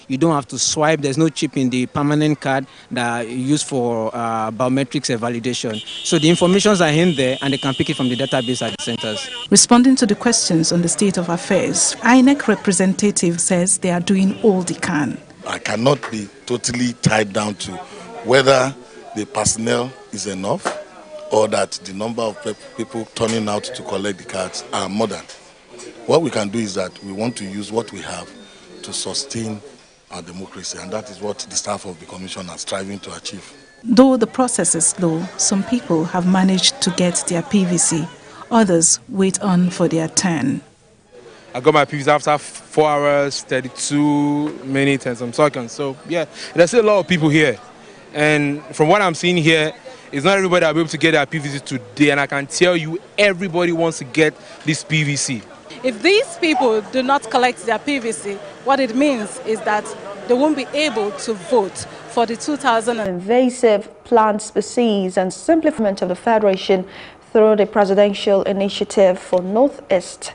You don't have to swipe. There's no chip in the permanent card that you use for biometrics validation. So the informations are in there, and they can pick it from the database at the centers. Responding to the questions on the state of affairs, INEC representative says they are doing all they can. I cannot be totally tied down to whether the personnel is enough or that the number of people turning out to collect the cards are more than. What we can do is that we want to use what we have to sustain our democracy, and that is what the staff of the commission are striving to achieve. Though the process is slow, some people have managed to get their PVC. Others wait on for their turn. I got my PVC after 4 hours, 32 minutes and some seconds. So yeah, there's still a lot of people here. And from what I'm seeing here, it's not everybody that will be able to get their PVC today. And I can tell you, everybody wants to get this PVC. If these people do not collect their PVC, what it means is that they won't be able to vote for the 2000 invasive plant species and simplification of the Federation through the Presidential Initiative for Northeast.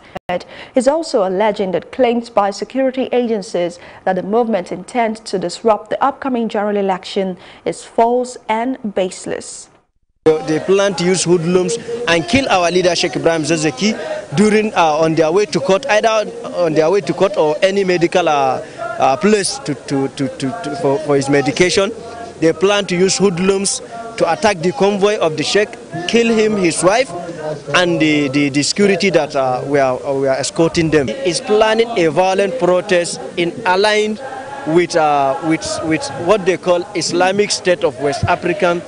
Is also alleging that claims by security agencies that the movement intends to disrupt the upcoming general election is false and baseless. They plan to use hoodlums and kill our leader Sheikh Ibrahim Zakzaky during on their way to court, either on their way to court or any medical place for his medication. They plan to use hoodlums to attack the convoy of the Sheikh, kill him, his wife, and the security that we are escorting them. Is planning a violent protest in aligned with what they call Islamic State of West African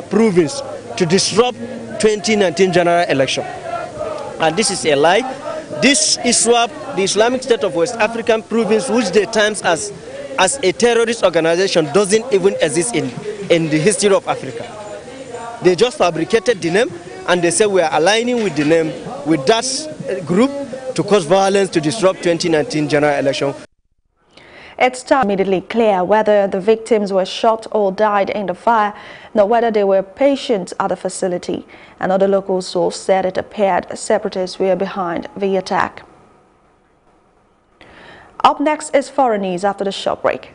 province to disrupt 2019 general election. And this is a lie. This ISWAP, the Islamic State of West African province, which they terms as a terrorist organization, doesn't even exist in the history of Africa. They just fabricated the name and they say we are aligning with the name, with that group, to cause violence to disrupt 2019 general election. It's not immediately clear whether the victims were shot or died in the fire, nor whether they were patients at the facility. Another local source said it appeared separatists were behind the attack. Up next is foreign news after the short break.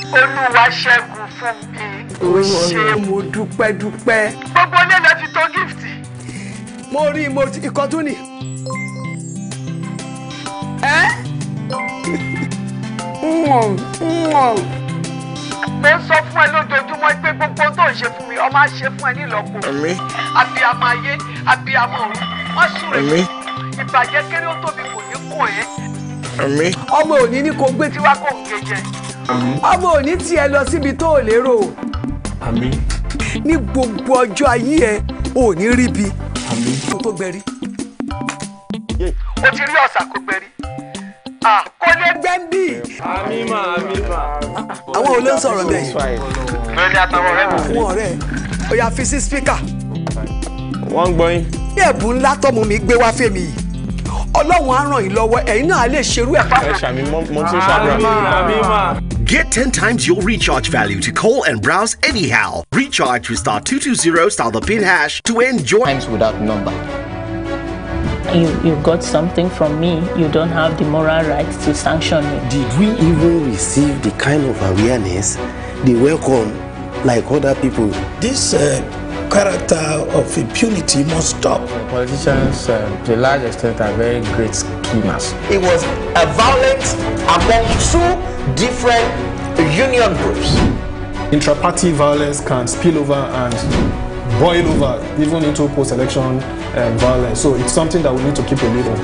Olúwaṣẹ́gun fún mi. Ó ṣé mo dúpẹ́. Gbogbo ilé lẹ fi tó gift. Mo rí ìkan tún ni. Mo sọ fún ẹ lójoojúmọ́ pé gbogbo tó ń ṣe fún mi, ó máa ṣe fún ẹ nílọ́po. Abiyamọ ayé, abiyamọ ọ̀run, wọ́n súre fún mi. Ìbàjẹ́ kéré ó tóbi kò ní kún ẹ́. Ọmọ òní ní kò gbé tiwa kò ń gé jẹ. Ọmọ òní tí ẹ lọ síbi tó ò lérò. Àmín. Ní gbogbo ọjọ́ ayé ẹ ò ní rí bi. Àmín. Tó gbẹ̀rí. O ti rí ọ̀sà kó gbẹ̀rí. Kò lè gbẹ́ndì. Àmín mà. Àwọn ò lè ń sọ̀rọ̀ bẹ́ẹ̀. Lórí àtàwọn ọ̀rẹ́ mi. Àwọn ọ̀rẹ́ ó yá fi sí spíkà. Wọ́n ń gbọ́ yín. Ní ẹ̀bùn ńlá tọ́mọ mi gbé wá fèmí yìí. Ọlọ́run á ràn yín lọ́wọ́, ẹ̀yin náà lè ṣerú ẹ̀ fáwọn. Ẹ ṣàmì mo tún ṣàdúrà. Àmín mà. Get 10 times your recharge value to call and browse anyhow. Recharge with *220 * the pin hash to enjoy times without number. You got something from me. You don't have the moral right to sanction me. Did we even receive the kind of awareness they welcome like other people? This character of impunity must stop. Politicians, to a large extent, are very great schemers. It was a violence among two different union groups. Intra-party violence can spill over and boil over even into post-election violence. So it's something that we need to keep a lid on.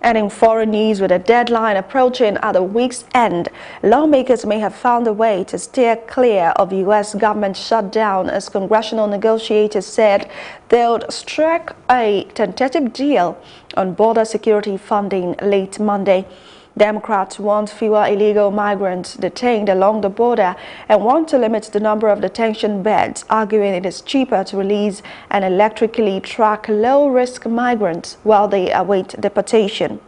And in foreign news, with a deadline approaching at the week's end, lawmakers may have found a way to steer clear of U.S. government shutdown, as congressional negotiators said they'll strike a tentative deal on border security funding late Monday. Democrats want fewer illegal migrants detained along the border and want to limit the number of detention beds, arguing it is cheaper to release and electrically track low-risk migrants while they await deportation.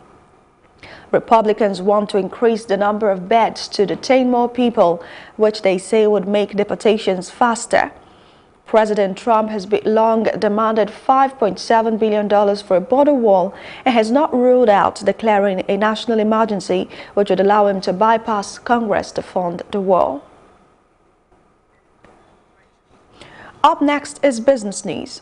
Republicans want to increase the number of beds to detain more people, which they say would make deportations faster. President Trump has long demanded $5.7 billion for a border wall and has not ruled out declaring a national emergency, which would allow him to bypass Congress to fund the wall. Up next is business news.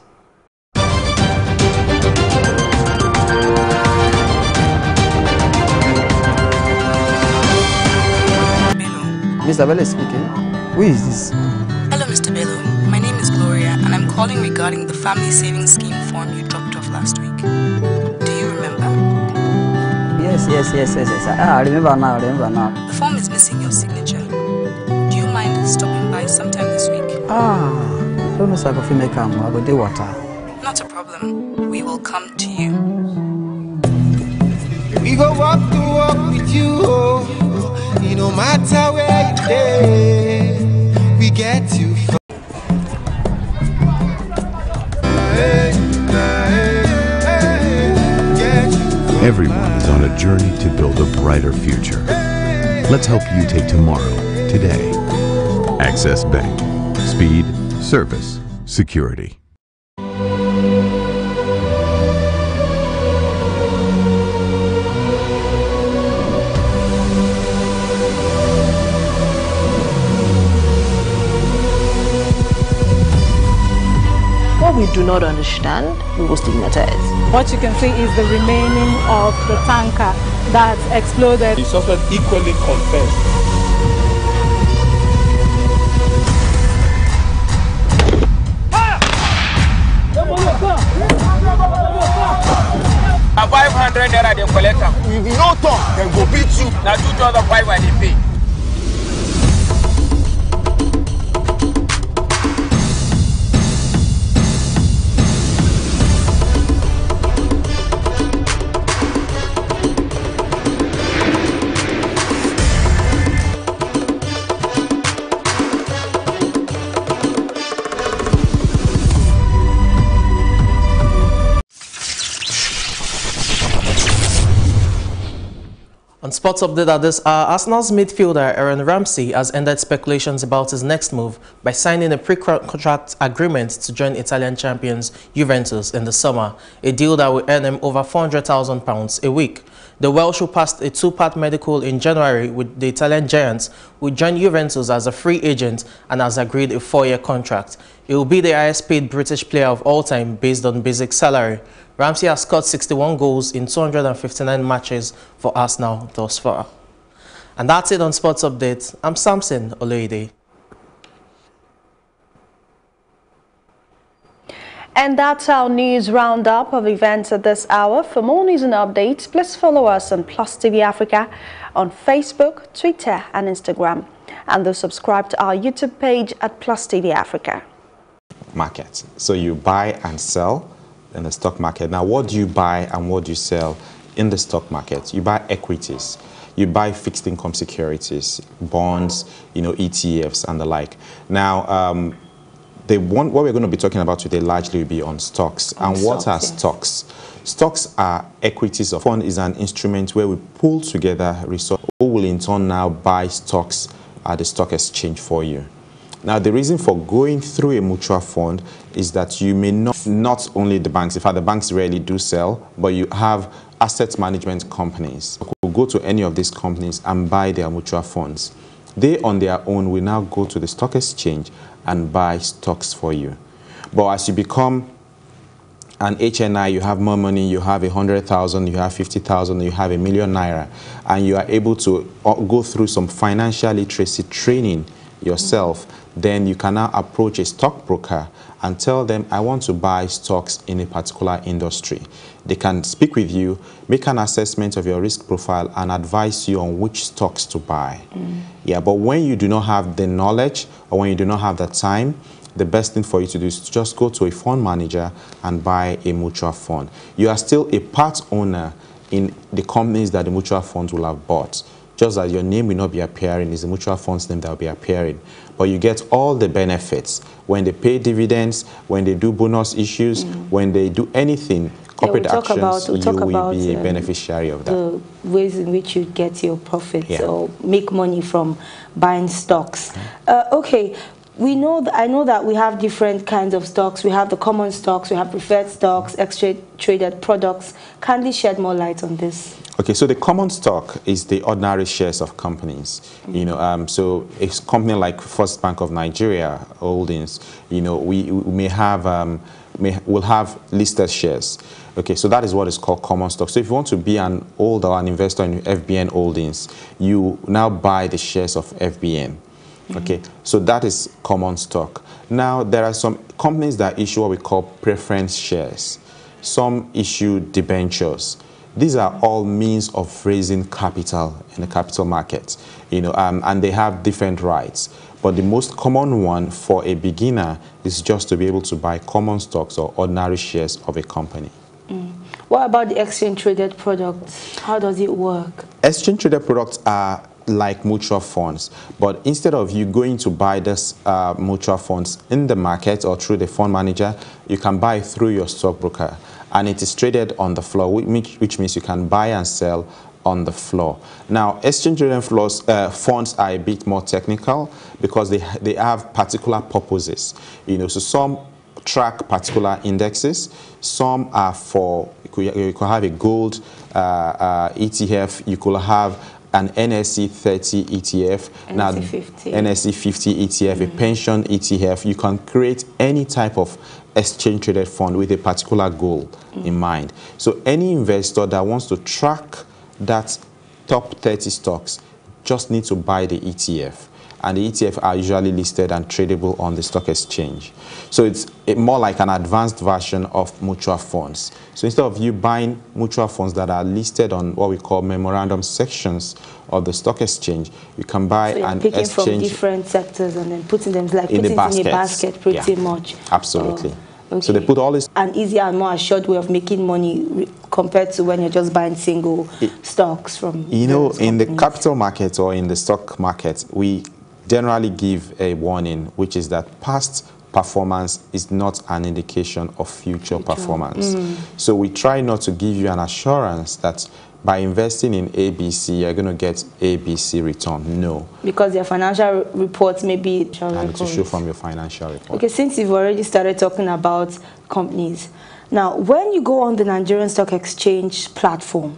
Mr. Bello speaking. Who is this? Hello, Mr. Bello. My name is Gloria, and I'm calling regarding the family savings scheme form you dropped off last week. Do you remember? Yes. I remember now. The form is missing your signature. Do you mind stopping by sometime this week? I don't know if I can make a I will do water. Not a problem. We will come to you. We go walk the walk with you, no matter where you stay, we get you. Everyone is on a journey to build a brighter future. Let's help you take tomorrow, today. Access Bank. Speed, service, security. What we do not understand, we will stigmatize. What you can see is the remaining of the tanker that exploded. The suspect equally confessed. A 500 naira they collect am. No talk, then go beat you. Now 2,500 they pay. On Sports Update at this hour, Arsenal's midfielder Aaron Ramsey has ended speculations about his next move by signing a pre-contract agreement to join Italian champions Juventus in the summer, a deal that will earn him over £400,000 a week. The Welsh, who passed a two-part medical in January with the Italian giants, will join Juventus as a free agent and has agreed a 4-year contract. He will be the highest paid British player of all time based on basic salary. Ramsey has scored 61 goals in 259 matches for Arsenal thus far. And that's it on Sports Update. I'm Samson Oloide. And that's our news roundup of events at this hour. For more news and updates, please follow us on Plus TV Africa on Facebook, Twitter and Instagram. And do subscribe to our YouTube page at Plus TV Africa. Market. So you buy and sell in the stock market. Now, what do you buy and what do you sell in the stock market? You buy equities, you buy fixed income securities, bonds, ETFs and the like. Now, what we're going to be talking about today largely will be on stocks. What are stocks? Stocks are equities. A fund is an instrument where we pull together resources who will in turn now buy stocks at the stock exchange for you. Now, the reason for going through a mutual fund is that you may not only the banks, in fact, the banks rarely do sell, but you have asset management companies who will go to any of these companies and buy their mutual funds. They, on their own, will now go to the stock exchange and buy stocks for you. But as you become an HNI, you have more money, you have 100,000, you have 50,000, you have ₦1 million, and you are able to go through some financial literacy training yourself, then you can now approach a stockbroker and tell them, I want to buy stocks in a particular industry. They can speak with you, make an assessment of your risk profile, and advise you on which stocks to buy. Yeah, but when you do not have the knowledge or when you do not have the time, the best thing for you to do is to just go to a fund manager and buy a mutual fund. You are still a part owner in the companies that the mutual funds will have bought. Just as your name will not be appearing, it's the mutual fund's name that will be appearing. But you get all the benefits when they pay dividends, when they do bonus issues, when they do anything, corporate actions, you will be a beneficiary of that. The ways in which you get your profits or make money from buying stocks. Okay. I know that we have different kinds of stocks. We have the common stocks, we have preferred stocks, exchange-traded products. Kindly shed more light on this. Okay, so the common stock is the ordinary shares of companies. You know, so a company like First Bank of Nigeria Holdings, you know, we may have will have listed shares. Okay, so that is what is called common stock. So if you want to be an holder or an investor in FBN Holdings, you now buy the shares of FBN. Okay, so that is common stock. Now, there are some companies that issue what we call preference shares. Some issue debentures. These are all means of raising capital in the capital market, you know, and they have different rights. But the most common one for a beginner is just to be able to buy common stocks or ordinary shares of a company. What about the exchange-traded products? How does it work? Exchange-traded products are like mutual funds, but instead of you going to buy this mutual funds in the market or through the fund manager, you can buy through your stockbroker, and it is traded on the floor, which means you can buy and sell on the floor. Now, exchange-traded funds are a bit more technical because they have particular purposes. You know, so some track particular indexes, some are for, you could have a gold ETF, you could have an NSE 30 ETF, NSE 50. NSE 50 ETF, a pension ETF. You can create any type of exchange-traded fund with a particular goal in mind. So any investor that wants to track that top 30 stocks just need to buy the ETF. And the ETF are usually listed and tradable on the stock exchange. So it's more like an advanced version of mutual funds. So instead of you buying mutual funds that are listed on what we call memorandum sections of the stock exchange, you can buy an exchange. Picking from different sectors and then putting them like in a basket pretty much. Absolutely. Okay. So they put all this. An easier and more assured way of making money compared to when you're just buying single stocks from. You know, in the capital market or in the stock market, we generally give a warning, which is that past performance is not an indication of future performance. So we try not to give you an assurance that by investing in ABC, you're going to get ABC return. No. Because your financial reports may be... And to show from your financial report. Okay, since you've already started talking about companies, now when you go on the Nigerian Stock Exchange platform,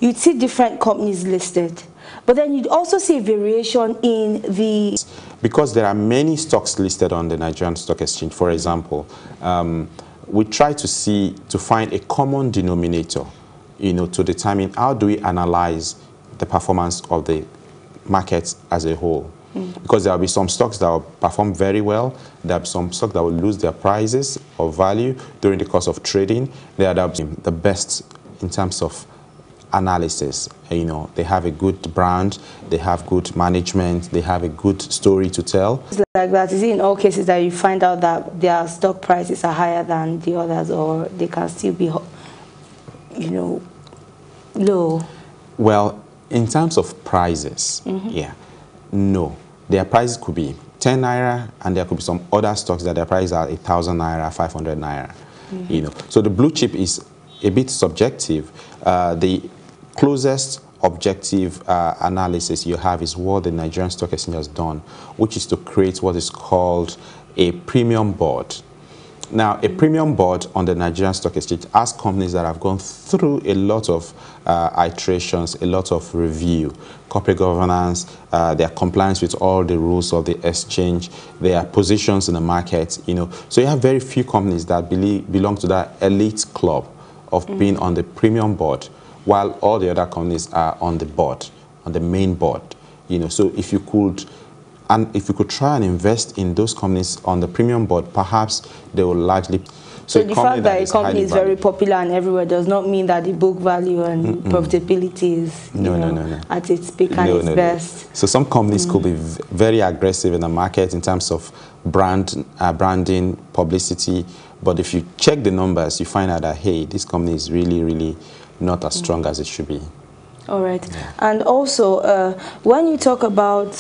you'd see different companies listed. But then you'd also see a variation in the... Because there are many stocks listed on the Nigerian Stock Exchange, for example, we try to find a common denominator, you know, to determine how do we analyze the performance of the market as a whole. Because there will be some stocks that will perform very well, there will be some stocks that will lose their prices or value during the course of trading. There will be the best in terms of analysis. You know, they have a good brand, they have good management, they have a good story to tell. It's like that. Is it in all cases that you find out that their stock prices are higher than the others, or they can still be, you know, low? Well, in terms of prices, no. Their prices could be 10 naira, and there could be some other stocks that their prices are 1,000 naira, 500 naira. You know, so the blue chip is a bit subjective. The closest objective analysis you have is what the Nigerian Stock Exchange has done, which is to create what is called a premium board. Now, a premium board on the Nigerian Stock Exchange has companies that have gone through a lot of iterations, a lot of review, corporate governance, their compliance with all the rules of the exchange, their positions in the market, you know. So you have very few companies that belong to that elite club of being on the premium board, while all the other companies are on the board, on the main board. You know, so if you could And if you could try and invest in those companies on the premium board, perhaps they will largely... So the fact that a company is very popular and everywhere does not mean that the book value and profitability is at its peak and its best. So some companies could be very aggressive in the market in terms of branding, publicity, but if you check the numbers, you find out that, hey, this company is really, really not as strong as it should be. All right. Yeah. And also, when you talk about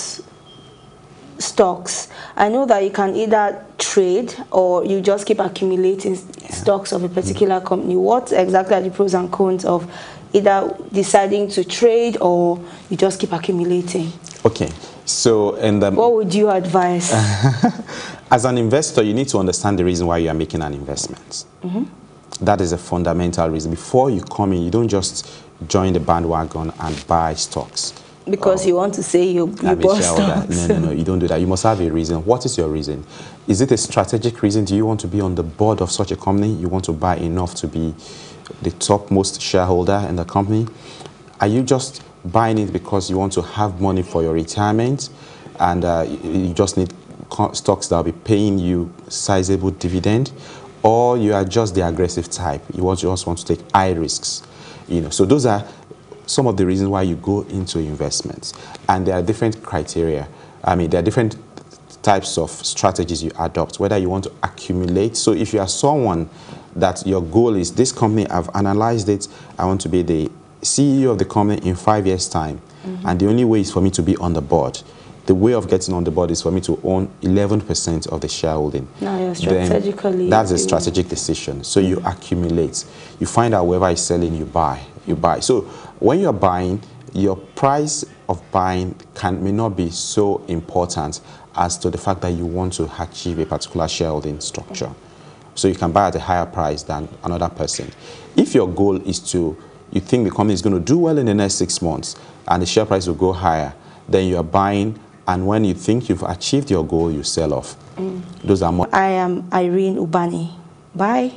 stocks, I know that you can either trade or you just keep accumulating stocks of a particular company. What exactly are the pros and cons of either deciding to trade or you just keep accumulating? Okay, so what would you advise? As an investor, you need to understand the reason why you are making an investment. That is a fundamental reason. Before you come in, you don't just join the bandwagon and buy stocks. Because you want to say you bought stocks. No, you don't do that. You must have a reason. What is your reason? Is it a strategic reason? Do you want to be on the board of such a company? You want to buy enough to be the topmost shareholder in the company? Are you just buying it because you want to have money for your retirement and you just need stocks that will be paying you sizable dividend? Or you are just the aggressive type? You just want to take high risks? So those are some of the reasons why you go into investments. And there are different criteria. I mean, there are different types of strategies you adopt, whether you want to accumulate. So if you are someone that your goal is, this company, I've analyzed it, I want to be the CEO of the company in 5 years' time. And the only way is for me to be on the board. The way of getting on the board is for me to own 11% of the shareholding. No, strategically. That's a strategic decision. So you accumulate. You find out whoever is selling, you buy. So when you're buying, your price of buying may not be so important as to the fact that you want to achieve a particular shareholding structure. So you can buy at a higher price than another person. If your goal is you think the company is going to do well in the next 6 months and the share price will go higher, then you are buying, and when you think you've achieved your goal, you sell off. Those are more. I am Irene Ubani. Bye.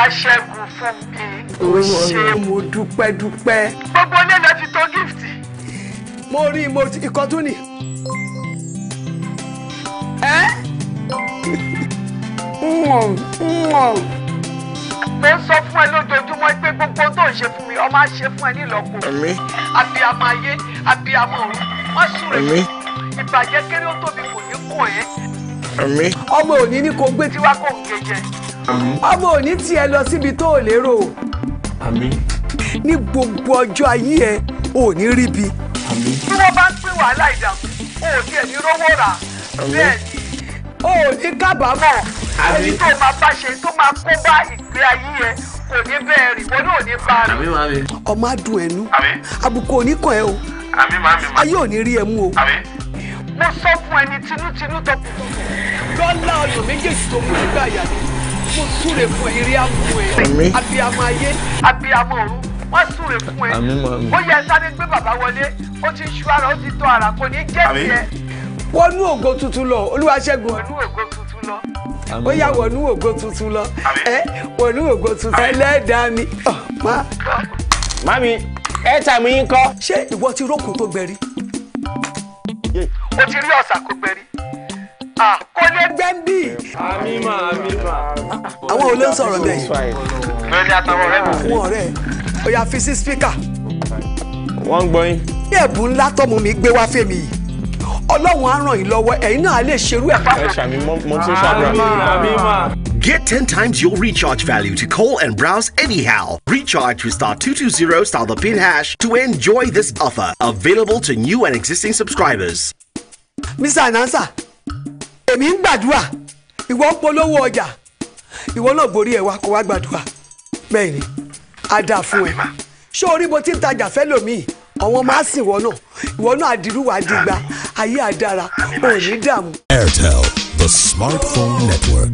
Ṣẹ́gun fún mi. Ó ṣe mo dúpẹ́. Gbogbo ilé lọ fi tó gift. Mo rí ikọ̀ tún ni. Mo sọ fún ẹ lójoojúmọ́ pé gbogbo tó ń ṣe fún mi, ọmọ á ṣe fún ẹ nílọ́po. Abiyamọ ayé, abiyamọ ọ̀run, wọ́n súre fún ìbàjẹ́ kéré ó tóbi kò ní kún ẹ́. Ọmọ òní ní kò gbé tiwa kò ń gẹ́gẹ́. Ọmọ òní tí ẹ lọ síbi tó ò lérò. Ní gbogbo ọjọ́ ayé ẹ ò ní rí bi. Bí wọ́n bá ń pín wàhálà ìdààmú, ò tiẹ̀ ní rówó rà. Bẹ́ẹ̀ ni. Ò ní kábàámọ̀. Èyí tó máa bá ṣe tó máa kó bá ìgbé ayé ẹ kò ní bẹ́ẹ̀ rí, wọn náà ní bá rí. Ọmọ adùn ẹnu. Àbùkù ò ní kàn ẹ́ o. Ayé ò ní rí ẹ mú o. Mo sọ fún ẹni tinútinú tó kù. Lọ́lá ọ̀nà méjèèjì tó kù nígbà yà ni. Mo súre fún eré àmú ẹ. Abiyamọ ayé, abiyamọ ọ̀run, wọ́n súre fún ẹ. Ó yẹ sáré gbé bàbá wọlé, ó ti ṣú ara, ó ti tọ́ ara, kò ní jẹ́ tiẹ̀. Wọnú ògo tuntun lọ, Olúwaṣẹ́gun. Wọnú ògo tuntun lọ. Ó yá wọnú ògo tuntun lọ. Wọnú ògo tuntun. Ẹlẹ́dàá mi. Mami, airtime yín kọ́. Ṣé ìwọ ti rókun tó gbẹ̀rí? O ti rí ọ̀sà kó gbẹ̀rí. Kò lè gbẹ́ ń bì. Àmímà. Àwọn ò lè ń sọ̀rọ̀ bẹ́ẹ̀. Lórí àtàwọn ọ̀rẹ́ mi. Àwọn ọ̀rẹ́ ó yá fi sí spíkà. Wọ́n ń gbọ́ yín. Ní ẹ̀bùn ńlá tọ́mọ mi gbé wá fèmí yìí. Ọlọ́run á ràn yín lọ́wọ́, ẹ̀yin náà lè ṣerú ẹ̀. Get 10 times your recharge value to call and browse anyhow. Recharge with *220 star the pin hash to enjoy this offer. Available to new and existing subscribers. Mr. Anansa, èmi ń gbàdúrà, ìwọ ń polówó ọjà, ìwọ náà borí ẹ̀ wá kó wá gbàdúrà. Bẹ́ẹ̀ ni, á dà fún ẹ ṣé orí bó ti ń tajà fẹ́ lòmíì àwọn máa sìn ìwọ náà àdìrú wà dìgbà ayé àdára ò ní dààmú. Airtel, the smartphone network.